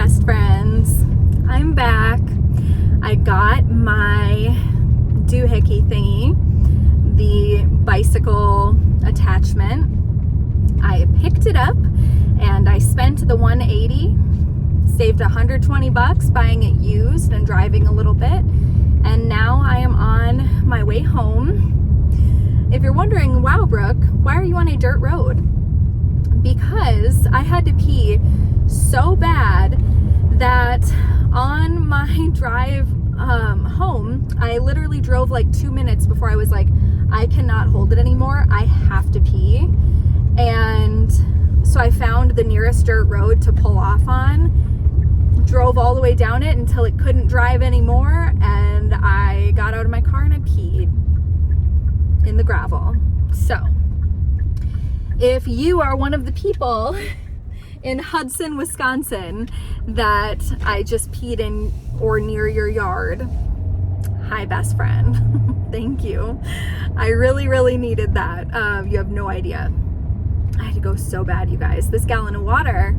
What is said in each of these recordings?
best friends. I'm back. I got my doohickey thingy, the bicycle attachment. I picked it up and I spent the $180, saved $120 buying it used and driving a little bit, and now I am on my way home. If you're wondering, wow, Brooke, why are you on a dirt road? Because I had to pee so bad that on my drive home, I literally drove like 2 minutes before I was like, I cannot hold it anymore. I have to pee. And so I found the nearest dirt road to pull off on, drove all the way down it until it couldn't drive anymore, and I got out of my car and I peed in the gravel. So if you are one of the people in Hudson, Wisconsin that I just peed in or near your yard, hi, best friend. Thank you. I really needed that. You have no idea. I had to go so bad, you guys. This gallon of water,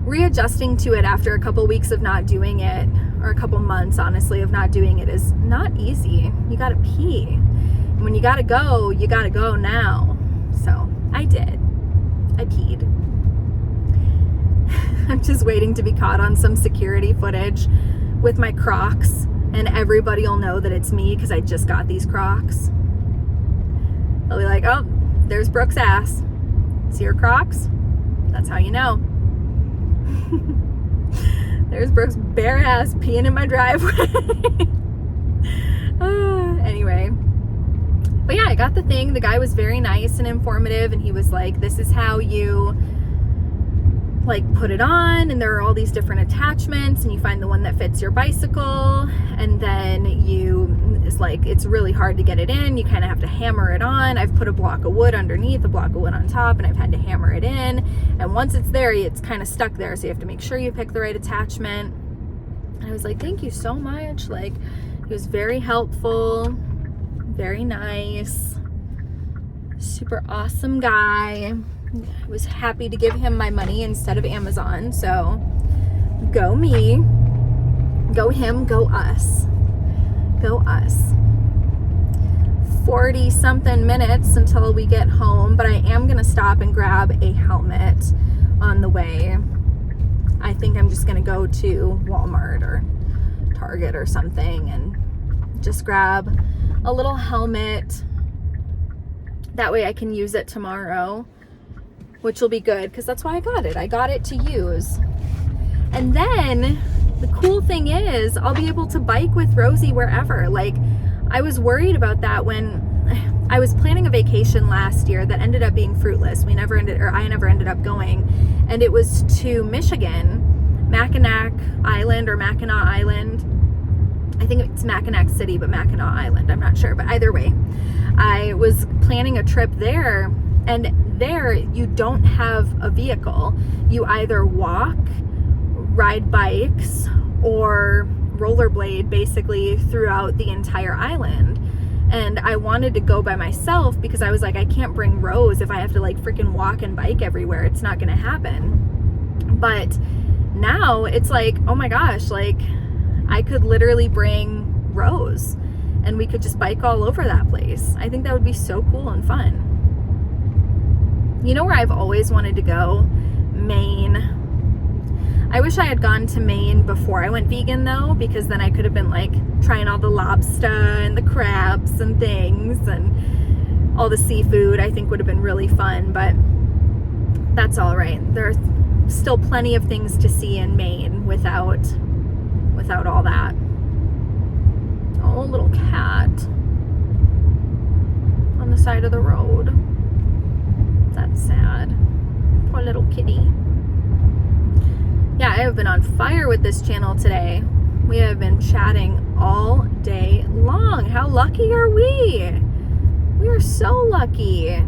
readjusting to it after a couple weeks of not doing it, or a couple months, honestly, of not doing it is not easy. You gotta pee. And when you gotta go now. So I did. I peed. I'm just waiting to be caught on some security footage with my Crocs, and everybody will know that it's me because I just got these Crocs. They'll be like, oh, there's Brooke's ass. See her Crocs? That's how you know. There's Brooke's bare ass peeing in my driveway. Anyway. But yeah, I got the thing. The guy was very nice and informative, and he was like, this is how you like put it on, and there are all these different attachments, and you find the one that fits your bicycle, and then it's really hard to get it in. You kind of have to hammer it on. I've put a block of wood underneath, a block of wood on top, and I've had to hammer it in, and once it's there, it's kind of stuck there, so you have to make sure you pick the right attachment. And I was like, thank you so much. Like, he was very helpful, very nice, super awesome guy. I was happy to give him my money instead of Amazon. So go me, go him, go us. Go us. 40 something minutes until we get home, but I am gonna stop and grab a helmet on the way. I think I'm just gonna go to Walmart or Target or something and just grab a little helmet. That way I can use it tomorrow, which will be good because that's why I got it. I got it to use. And then the cool thing is I'll be able to bike with Rosie wherever. Like, I was worried about that when I was planning a vacation last year that ended up being fruitless. I never ended up going, and it was to Michigan, Mackinac Island or Mackinac Island. I think it's Mackinac City, but Mackinac Island, I'm not sure, but either way, I was planning a trip there, and there you don't have a vehicle. You either walk, ride bikes, or rollerblade basically throughout the entire island. And I wanted to go by myself because I was like, I can't bring Rose if I have to like freaking walk and bike everywhere. It's not gonna happen. But now it's like, oh my gosh, like I could literally bring Rose and we could just bike all over that place. I think that would be so cool and fun. You know where I've always wanted to go? Maine. I wish I had gone to Maine before I went vegan though, because then I could have been like trying all the lobster and the crabs and things and all the seafood. I think would have been really fun, but that's all right. There's still plenty of things to see in Maine without all that. Oh, little cat on the side of the road. That's sad. Poor little kitty. Yeah, I have been on fire with this channel today. We have been chatting all day long. How lucky are we? We are so lucky.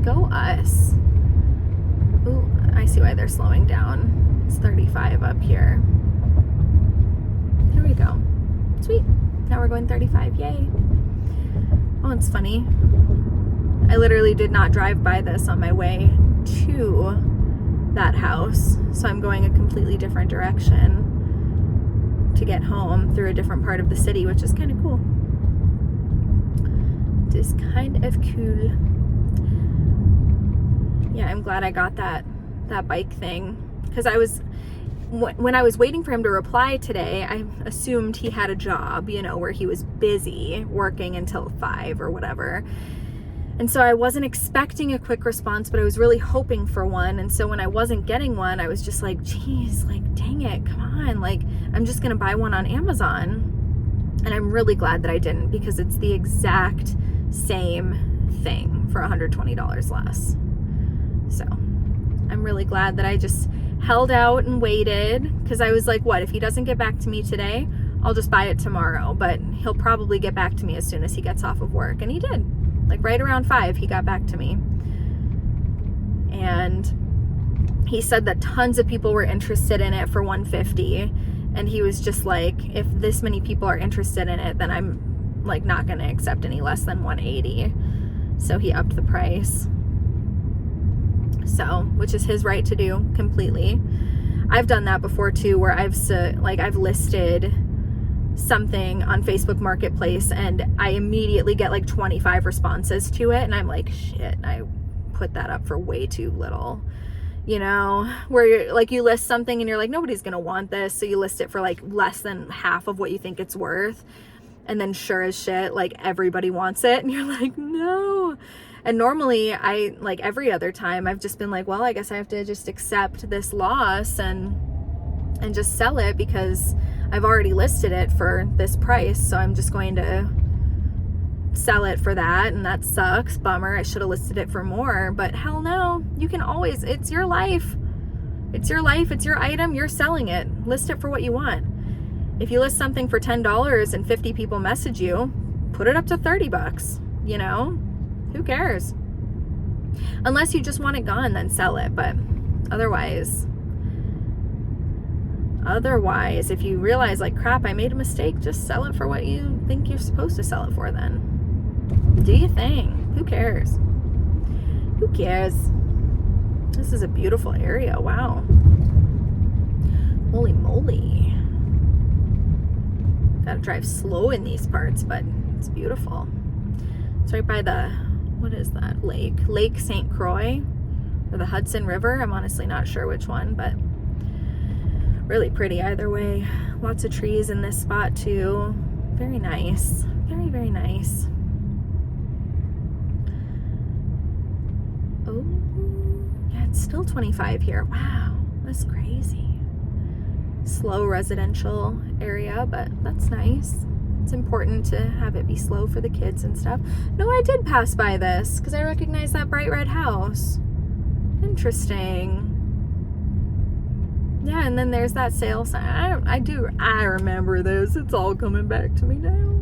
Go us. Ooh, I see why they're slowing down. It's 35 up here. Here we go. Sweet. Now we're going 35. Yay. Oh, it's funny. I literally did not drive by this on my way to that house. So I'm going a completely different direction to get home through a different part of the city, which is kind of cool. It is kind of cool. Yeah, I'm glad I got that bike thing, because when I was waiting for him to reply today, I assumed he had a job, you know, where he was busy working until 5 or whatever. And so I wasn't expecting a quick response, but I was really hoping for one. And so when I wasn't getting one, I was just like, geez, like, dang it, come on. Like, I'm just going to buy one on Amazon. And I'm really glad that I didn't, because it's the exact same thing for $120 less. So I'm really glad that I just held out and waited, because I was like, what, if he doesn't get back to me today, I'll just buy it tomorrow. But he'll probably get back to me as soon as he gets off of work. And he did. Like right around 5, he got back to me. And he said that tons of people were interested in it for $150. And he was just like, if this many people are interested in it, then I'm like not going to accept any less than $180. So he upped the price. So, which is his right to do completely. I've done that before too, where I've listed something on Facebook Marketplace and I immediately get like 25 responses to it, and I'm like, shit, I put that up for way too little, you know, where you're like, you list something and you're like, nobody's gonna want this, so you list it for like less than half of what you think it's worth, and then sure as shit, like everybody wants it, and you're like, no. And normally I, like every other time, I've just been like, well, I guess I have to just accept this loss and just sell it, because I've already listed it for this price, so I'm just going to sell it for that, and that sucks. Bummer, I should have listed it for more, but hell no. You can always, it's your life. It's your life, it's your item, you're selling it. List it for what you want. If you list something for $10 and 50 people message you, put it up to $30, you know? Who cares? Unless you just want it gone, then sell it, but otherwise, if you realize like, crap, I made a mistake, just sell it for what you think you're supposed to sell it for then. Do your thing. Who cares? Who cares? This is a beautiful area. Wow. Holy moly. Gotta drive slow in these parts, but it's beautiful. It's right by the, what is that? Lake St. Croix, or the Hudson River. I'm honestly not sure which one, but really pretty either way. Lots of trees in this spot too. Very nice. Very, very nice. Oh, yeah, it's still 25 here. Wow, that's crazy. Slow residential area, but that's nice. It's important to have it be slow for the kids and stuff. No, I did pass by this because I recognized that bright red house. Interesting. Yeah, and then there's that sale sign. I remember this. It's all coming back to me now.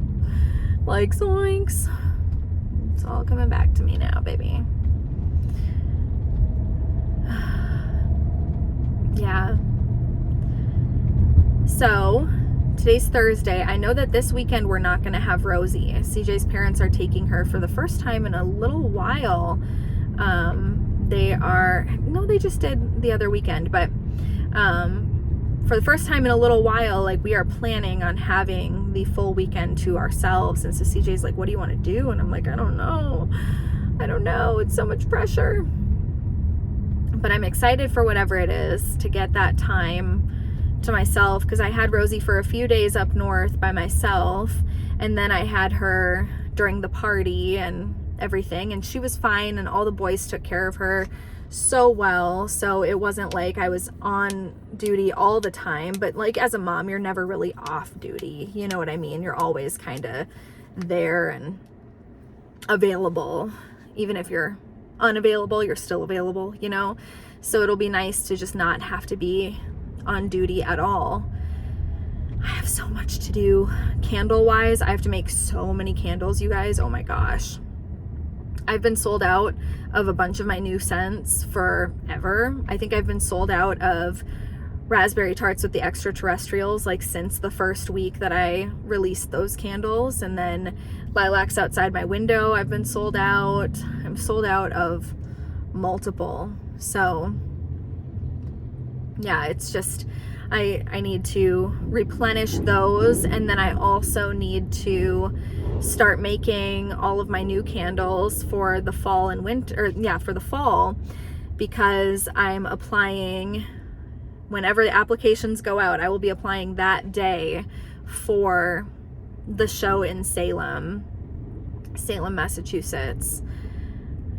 Like, zoinks. It's all coming back to me now, baby. Yeah. So, today's Thursday. I know that this weekend we're not going to have Rosie. CJ's parents are taking her for the first time in a little while. They just did the other weekend, but for the first time in a little while, like, we are planning on having the full weekend to ourselves. And so CJ's like, what do you want to do? And I'm like, I don't know. It's so much pressure. But I'm excited for whatever it is to get that time to myself, because I had Rosie for a few days up north by myself, and then I had her during the party and everything, and she was fine, and all the boys took care of her so well, so it wasn't like I was on duty all the time. But like, as a mom, you're never really off duty, you know what I mean? You're always kind of there and available. Even if you're unavailable, you're still available, you know? So it'll be nice to just not have to be on duty at all. I have so much to do candle wise. I have to make so many candles, you guys. Oh my gosh. I've been sold out of a bunch of my new scents forever. I think I've been sold out of raspberry tarts with the extraterrestrials like since the first week that I released those candles. And then lilacs outside my window, I've been sold out. I'm sold out of multiple. So yeah, it's just, I need to replenish those, and then I also need to start making all of my new candles for the fall and winter, or yeah, for the fall, because I'm applying, whenever the applications go out, I will be applying that day for the show in Salem, Massachusetts.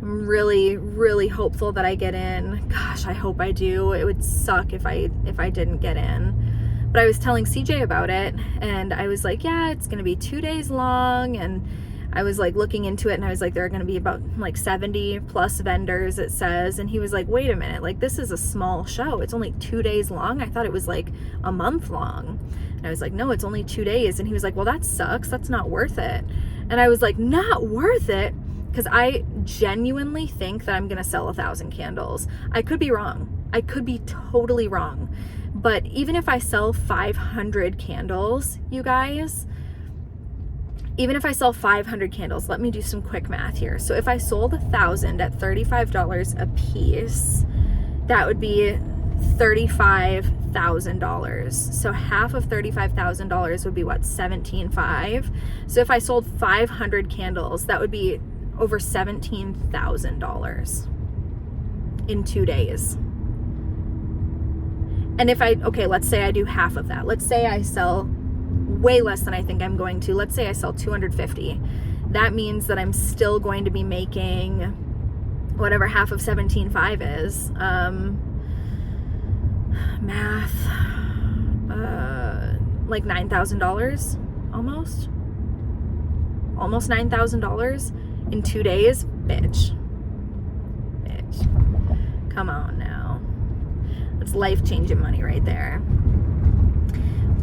I'm really, really hopeful that I get in. Gosh, I hope I do. It would suck if I didn't get in. But I was telling CJ about it, and I was like, yeah, it's gonna be 2 days long, and I was like looking into it, and I was like, there are gonna be about like 70 plus vendors, it says. And he was like, wait a minute, like this is a small show, it's only 2 days long? I thought it was like a month long. And I was like, no, it's only 2 days. And he was like, well, that sucks, that's not worth it. And I was like, not worth it? Because I genuinely think that I'm gonna sell 1,000 candles. I could be wrong. I could be totally wrong. But even if I sell 500 candles, you guys, even if I sell 500 candles, let me do some quick math here. So if I sold 1,000 at $35 a piece, that would be $35,000. So half of $35,000 would be what, $17,500. So if I sold 500 candles, that would be over $17,000 in 2 days. And if okay, let's say I do half of that. Let's say I sell way less than I think I'm going to. Let's say I sell 250. That means that I'm still going to be making whatever half of 17,500 is. Math, like $9,000, almost $9,000 in 2 days. Bitch, come on now. That's life-changing money right there.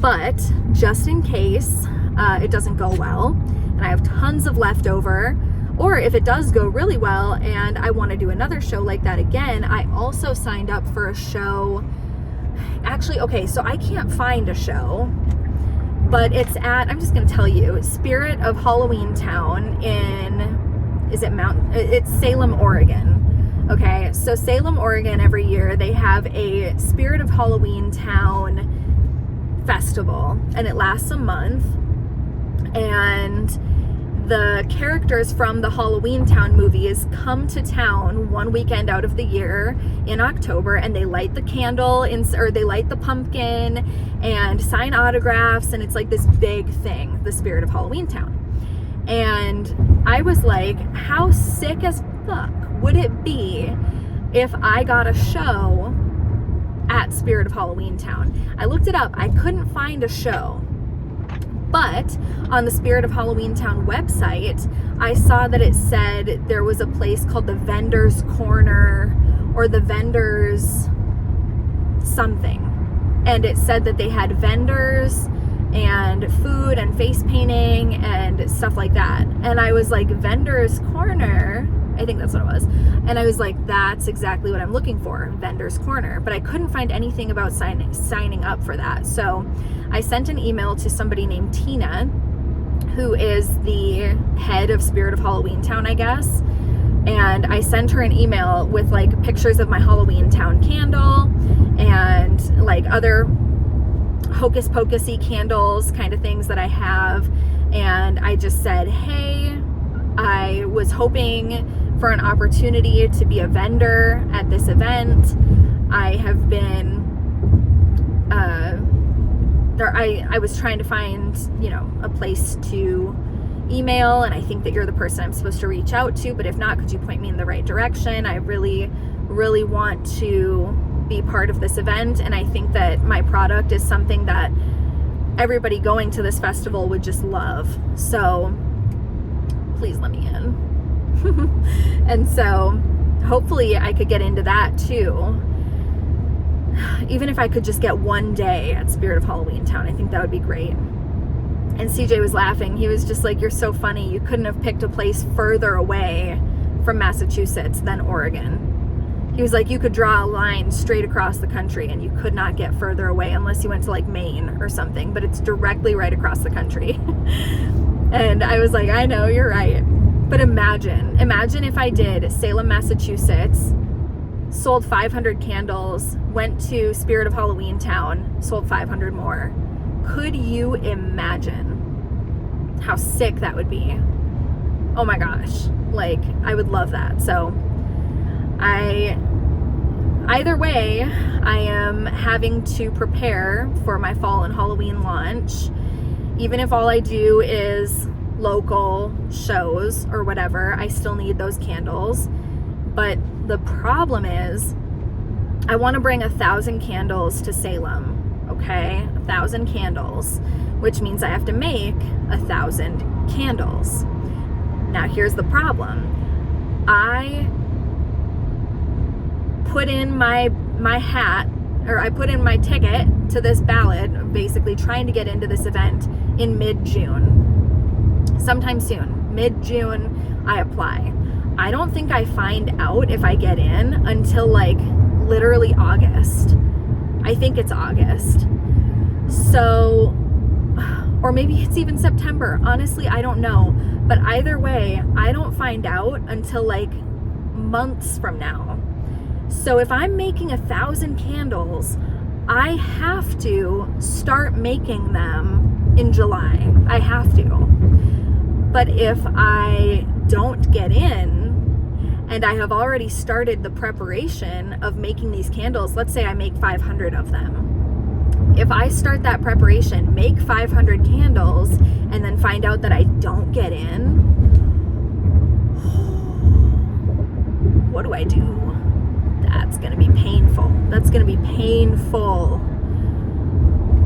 But just in case it doesn't go well, and I have tons of leftover, or if it does go really well and I want to do another show like that again, I also signed up for a show. Actually, okay, so I can't find a show, but it's at, I'm just going to tell you, Spirit of Halloween Town it's Salem, Oregon. Okay, so Salem, Oregon, every year they have a Spirit of Halloween Town festival, and it lasts a month, and the characters from the Halloween Town movies come to town one weekend out of the year in October, and they light the candle or they light the pumpkin and sign autographs, and it's like this big thing, the Spirit of Halloween Town. And I was like, how sick as fuck would it be if I got a show at Spirit of Halloween Town? I looked it up, I couldn't find a show. But on the Spirit of Halloween Town website, I saw that it said there was a place called the Vendor's Corner or the Vendor's something. And it said that they had vendors and food and face painting and stuff like that. And I was like, Vendor's Corner? I think that's what it was. And I was like, that's exactly what I'm looking for, Vendor's Corner. But I couldn't find anything about signing up for that. So I sent an email to somebody named Tina, who is the head of Spirit of Halloween Town, I guess. And I sent her an email with like pictures of my Halloween Town candle and like other hocus pocusy candles kind of things that I have. And I just said, hey, I was hoping for an opportunity to be a vendor at this event. I have been I was trying to find, a place to email, and I think that you're the person I'm supposed to reach out to, but if not, could you point me in the right direction? I really, really want to be part of this event, and I think that my product is something that everybody going to this festival would just love. So please let me in. And so hopefully I could get into that too. Even if I could just get one day at Spirit of Halloween Town, I think that would be great. And CJ was laughing. He was just like, you're so funny. You couldn't have picked a place further away from Massachusetts than Oregon. He was like, you could draw a line straight across the country and you could not get further away unless you went to like Maine or something, but it's directly right across the country. And I was like, I know, you're right. But imagine if I did Salem, Massachusetts, sold 500 candles, went to Spirit of Halloween Town, sold 500 more. Could you imagine how sick that would be? Oh my gosh, like I would love that. So either way, I am having to prepare for my fall and Halloween launch. Even if all I do is local shows or whatever, I still need those candles. But the problem is I want to bring 1,000 candles to Salem, okay? 1,000 candles, which means I have to make 1,000 candles. Now here's the problem. I put in my hat, or I put in my ticket to this ballot, basically trying to get into this event in mid-June. Sometime soon, mid-June, I apply. I don't think I find out if I get in until like literally August. I think it's August. So, or maybe it's even September. Honestly, I don't know. But either way, I don't find out until like months from now. So if I'm making 1,000 candles, I have to start making them in July. I have to. But if I don't get in, and I have already started the preparation of making these candles, let's say I make 500 of them. If I start that preparation, make 500 candles, and then find out that I don't get in, what do I do? That's gonna be painful. That's gonna be painful.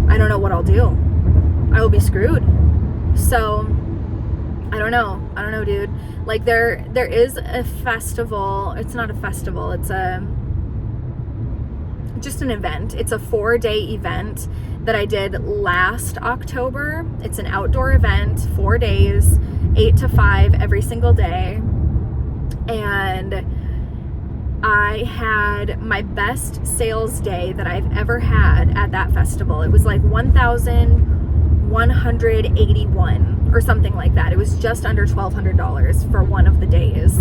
I don't know what I'll do. I will be screwed. So, I don't know, dude. Like there is a festival. It's not a festival. It's just an event. It's a 4-day event that I did last October. It's an outdoor event, 4 days, 8 to 5 every single day. And I had my best sales day that I've ever had at that festival. It was like 1,181 or something like that. It was just under $1,200 for one of the days.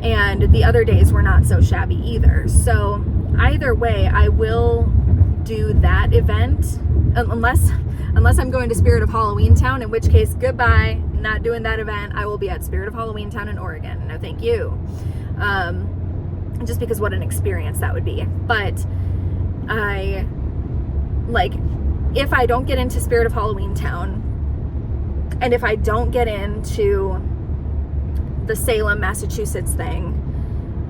And the other days were not so shabby either. So either way, I will do that event unless I'm going to Spirit of Halloween Town, in which case, goodbye, not doing that event. I will be at Spirit of Halloween Town in Oregon. No, thank you. Just because what an experience that would be. But if I don't get into Spirit of Halloween Town, and if I don't get into the Salem, Massachusetts thing,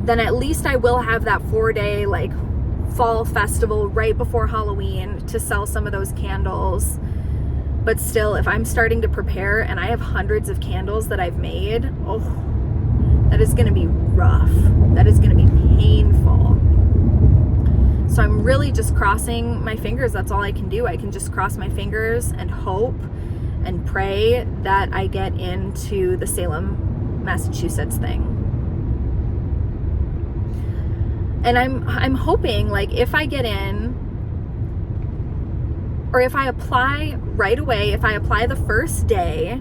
then at least I will have that 4-day like fall festival right before Halloween to sell some of those candles. But still, if I'm starting to prepare and I have hundreds of candles that I've made, oh, that is going to be rough. That is going to be painful. So I'm really just crossing my fingers. That's all I can do. I can just cross my fingers and hope and pray that I get into the Salem, Massachusetts thing. And I'm hoping, like, if I get in, or if I apply right away, if I apply the first day,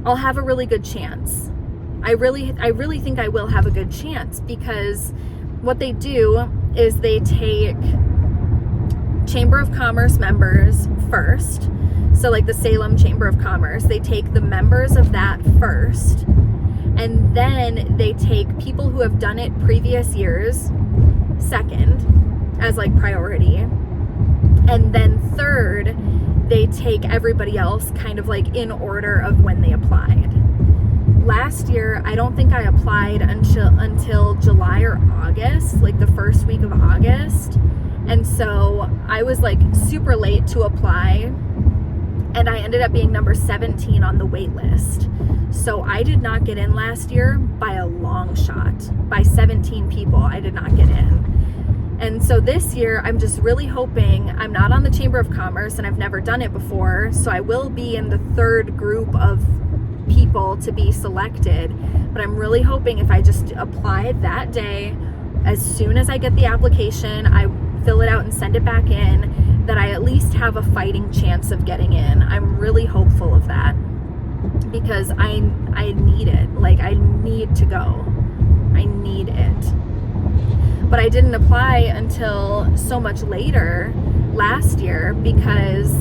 I'll have a really good chance. I really think I will have a good chance, because what they do is they take Chamber of Commerce members first. So like the Salem Chamber of Commerce, they take the members of that first, and then they take people who have done it previous years second as like priority, and then third they take everybody else kind of like in order of when they applied. Last year, I don't think I applied until July or August, like the first week of August. And so I was like super late to apply, and I ended up being number 17 on the wait list. So I did not get in last year by a long shot. By 17 people, I did not get in. And so this year, I'm just really hoping, I'm not on the Chamber of Commerce and I've never done it before, so I will be in the third group of people to be selected. But I'm really hoping if I just apply that day, as soon as I get the application, I fill it out and send it back in, that I at least have a fighting chance of getting in. I'm really hopeful of that, because I need it. Like, I need to go. I need it. but I didn't apply until so much later last year because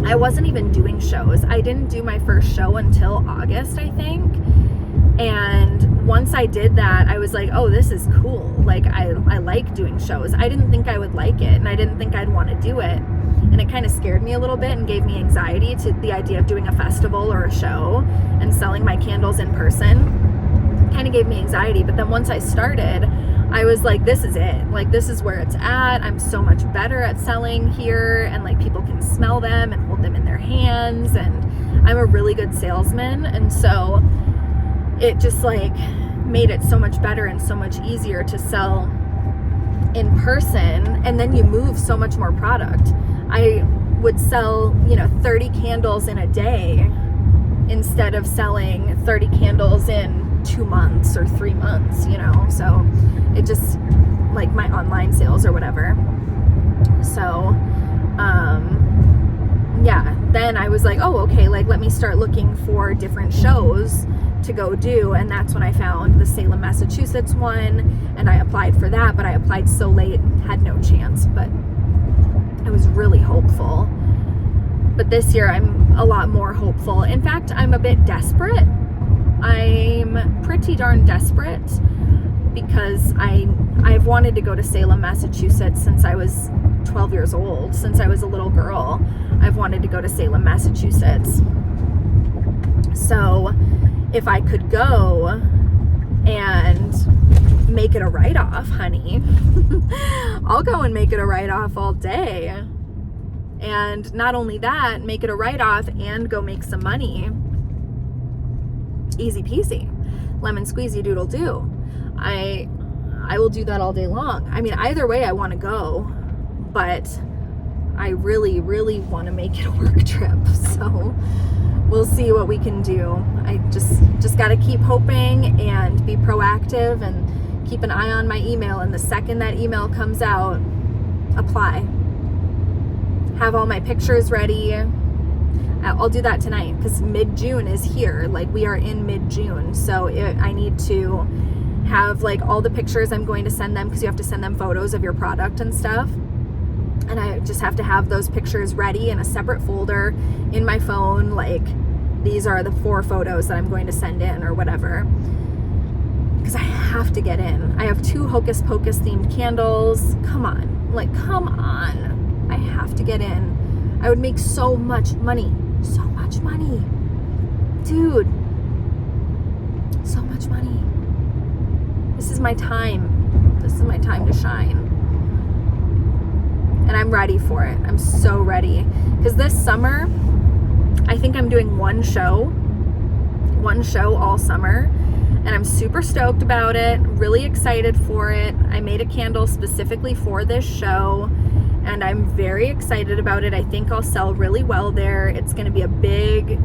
I wasn't even doing shows. I didn't do my first show until August, I think. And once I did that, I was like, oh, this is cool. Like, I like doing shows. I didn't think I would like it, and I didn't think I'd want to do it. And it kind of scared me a little bit and gave me anxiety to the idea of doing a festival or a show and selling my candles in person. Kind of gave me anxiety. But then once I started, I was like, this is it. Like, this is where it's at. I'm so much better at selling here, and like people can smell them and hold them in their hands, and I'm a really good salesman. And so it just like made it so much better and so much easier to sell in person. And then you move so much more product. I would sell, 30 candles in a day instead of selling 30 candles in 2 months or 3 months, so it just, like, my online sales or whatever. So then I was like, oh, okay, like, let me start looking for different shows to go do. And that's when I found the Salem, Massachusetts one, and I applied for that, but I applied so late, had no chance, but I was really hopeful. But this year I'm a lot more hopeful. In fact, I'm a bit desperate. I'm pretty darn desperate because I've wanted to go to Salem, Massachusetts since I was 12 years old. Since I was a little girl, I've wanted to go to Salem, Massachusetts. So if I could go and make it a write-off, honey, I'll go and make it a write-off all day. And not only that, make it a write-off and go make some money. Easy peasy. Lemon squeezy doodle do. I will do that all day long. I mean, either way I want to go, but I really, really want to make it a work trip. So we'll see what we can do. I just got to keep hoping and be proactive and keep an eye on my email. And the second that email comes out, apply. Have all my pictures ready. I'll do that tonight because mid-June is here. Like, we are in mid-June. So I need to have like all the pictures I'm going to send them, because you have to send them photos of your product and stuff. And I just have to have those pictures ready in a separate folder in my phone. Like, these are the 4 photos that I'm going to send in or whatever. Because I have to get in. I have 2 Hocus Pocus themed candles. Come on. Like, come on. I have to get in. I would make so much money. So much money. Dude. So much money. This is my time. This is my time to shine. And I'm ready for it. I'm so ready. Because this summer, I think I'm doing one show all summer. And I'm super stoked about it. Really excited for it. I made a candle specifically for this show. And I'm very excited about it. I think I'll sell really well there. It's going to be a big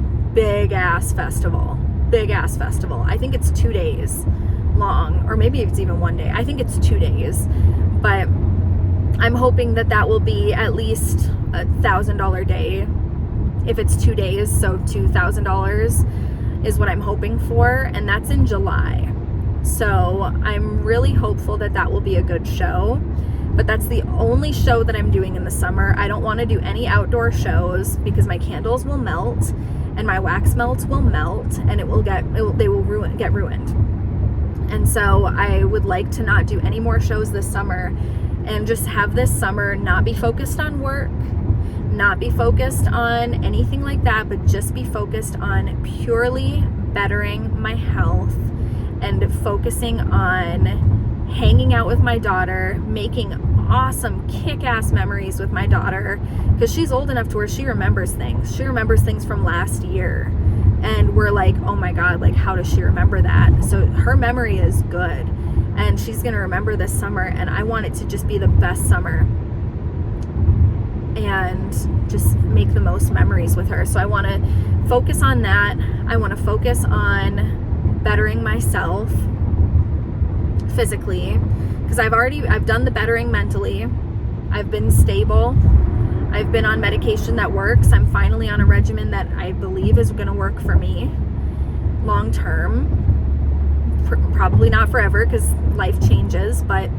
ass festival. Big ass festival. I think it's 2 days long. Or maybe it's even 1 day. I think it's 2 days. But I'm hoping that will be at least $1,000 day if it's 2 days, so $2,000 is what I'm hoping for, and that's in July. So I'm really hopeful that will be a good show, but that's the only show that I'm doing in the summer. I don't want to do any outdoor shows because my candles will melt and my wax melts will melt, and they will get ruined. And so I would like to not do any more shows this summer and just have this summer not be focused on work, not be focused on anything like that, but just be focused on purely bettering my health and focusing on hanging out with my daughter, making awesome kick-ass memories with my daughter, because she's old enough to where she remembers things. She remembers things from last year. And we're like, oh my God, like, how does she remember that? So her memory is good. And she's going to remember this summer, and I want it to just be the best summer and just make the most memories with her. So I want to focus on that. I want to focus on bettering myself physically, because I've done the bettering mentally. I've been stable. I've been on medication that works. I'm finally on a regimen that I believe is going to work for me long term. probably not forever because life changes, but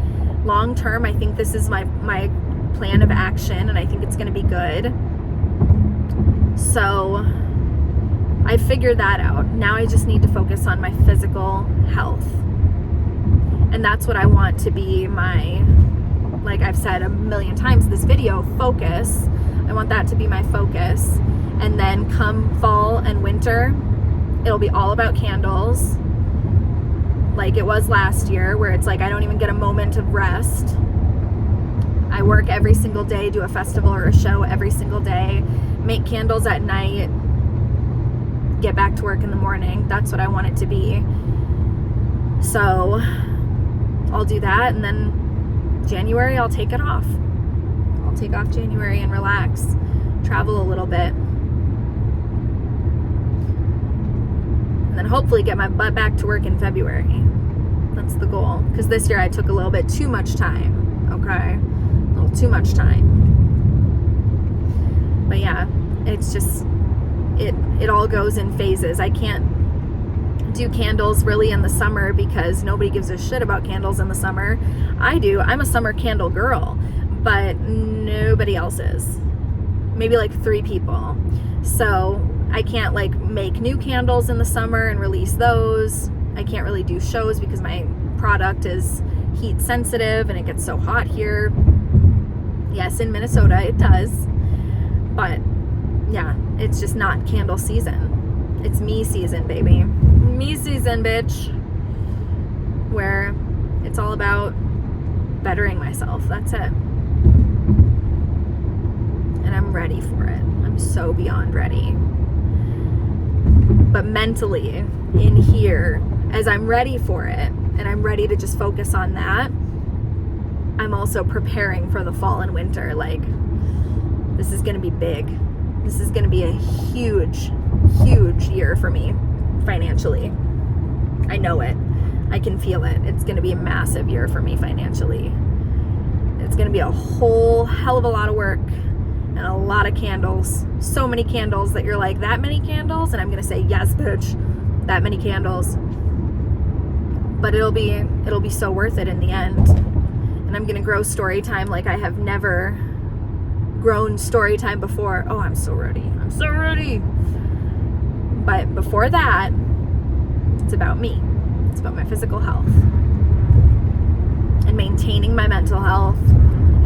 long term, I think this is my plan of action, and I think it's going to be good. So I figured that out. Now I just need to focus on my physical health. And that's what I want to be my, like I've said a million times this video, focus. I want that to be my focus. And then come fall and winter, it'll be all about candles. Like it was last year, where it's like I don't even get a moment of rest. I work every single day, do a festival or a show every single day, make candles at night, get back to work in the morning. That's what I want it to be. So I'll do that, and then January I'll take it off. I'll take off January and relax, travel a little bit, and then hopefully get my butt back to work in February. That's the goal, because this year I took a little bit too much time, okay? A little too much time. But yeah, it's just, it all goes in phases. I can't do candles really in the summer because nobody gives a shit about candles in the summer. I do. I'm a summer candle girl, but nobody else is. Maybe like 3 people. So I can't like make new candles in the summer and release those. I can't really do shows because my product is heat sensitive and it gets so hot here. Yes, in Minnesota it does. But yeah, it's just not candle season. It's me season, baby. Me season, bitch. Where it's all about bettering myself. That's it. And I'm ready for it. I'm so beyond ready. But mentally, in here, as I'm ready for it, and I'm ready to just focus on that, I'm also preparing for the fall and winter. Like, this is going to be big. This is going to be a huge, huge year for me financially. I know it. I can feel it. It's going to be a massive year for me financially. It's going to be a whole hell of a lot of work and a lot of candles. So many candles that you're like, that many candles? And I'm going to say, yes, bitch, that many candles. But it'll be so worth it in the end. And I'm going to grow story time like I have never grown story time before. Oh, I'm so ready. I'm so ready. But before that, it's about me. It's about my physical health and maintaining my mental health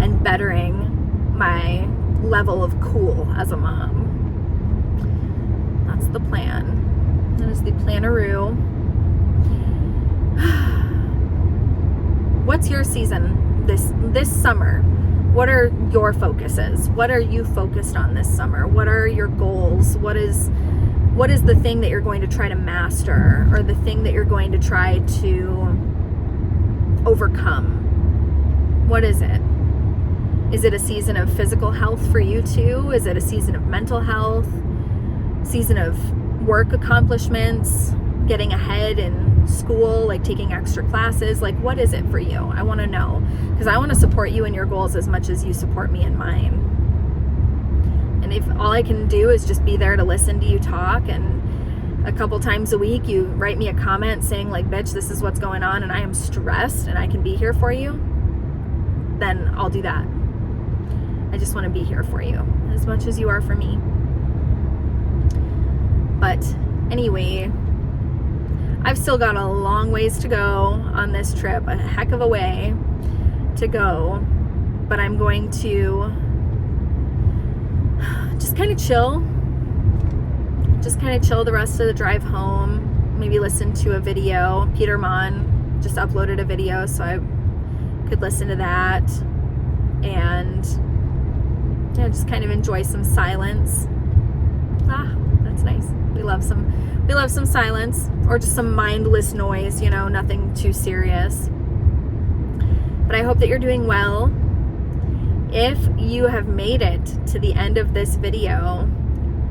and bettering my level of cool as a mom. That's the plan. That is the planaroo. What's your season this summer? What are your focuses? What are you focused on this summer? What are your goals? What is the thing that you're going to try to master, or the thing that you're going to try to overcome? What is it? Is it a season of physical health for you too? Is it a season of mental health? Season of work accomplishments? Getting ahead in school, like taking extra classes? Like, what is it for you? I want to know, because I want to support you in your goals as much as you support me in mine. And if all I can do is just be there to listen to you talk, and a couple times a week you write me a comment saying like, bitch, this is what's going on and I am stressed and I can be here for you, then I'll do that. I just want to be here for you as much as you are for me. But anyway, I've still got a long ways to go on this trip, a heck of a way to go, but I'm going to just kind of chill the rest of the drive home, maybe listen to a video. Peter Mon just uploaded a video, so I could listen to that, and yeah, just kind of enjoy some silence. That's nice. We love some silence, or just some mindless noise, you know, nothing too serious. But I hope that you're doing well. If you have made it to the end of this video,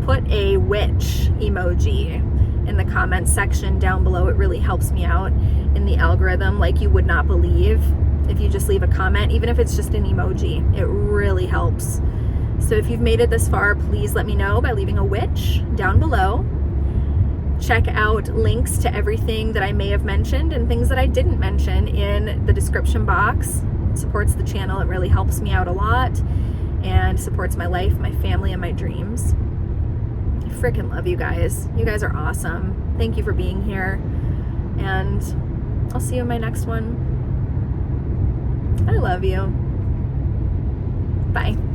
put a witch emoji in the comments section down below. It really helps me out in the algorithm like you would not believe. If you just leave a comment, even if it's just an emoji, it really helps. So if you've made it this far, please let me know by leaving a witch down below. check out links to everything that I may have mentioned and things that I didn't mention in the description box. It supports the channel. It really helps me out a lot and supports my life, my family, and my dreams. I freaking love you guys. You guys are awesome. Thank you for being here. And I'll see you in my next one. I love you. Bye.